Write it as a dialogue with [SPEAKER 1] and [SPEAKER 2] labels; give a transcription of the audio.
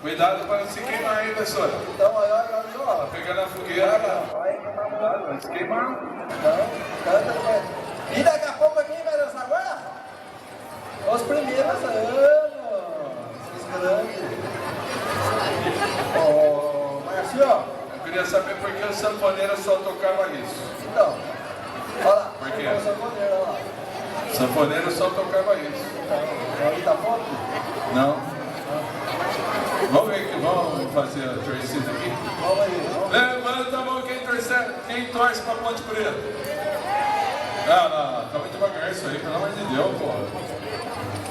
[SPEAKER 1] Cuidado para não se queimar aí, professora.
[SPEAKER 2] Então, aí, olha,
[SPEAKER 1] tá pegando a fogueira.
[SPEAKER 2] Vai queimar muito.
[SPEAKER 1] Vai se queimar.
[SPEAKER 2] Não, canta mais. E daqui a pouco quem vai dançar agora? Os primeiros anos. Os grandes. Ô, Márcio.
[SPEAKER 1] Eu queria saber por que o sanfoneiro só tocava isso.
[SPEAKER 2] Então, olha lá.
[SPEAKER 1] Por quê?
[SPEAKER 2] O sanfoneiro, olha lá.
[SPEAKER 1] O sanfoneiro só tocava isso.
[SPEAKER 2] Então, aí tá foto?
[SPEAKER 1] Não. Vamos ver que vamos fazer a torcida aqui.
[SPEAKER 2] Vamos aí.
[SPEAKER 1] Levanta a mão quem torce pra Ponte Preta. Não, tá muito devagar isso aí, pelo amor de Deus, pô.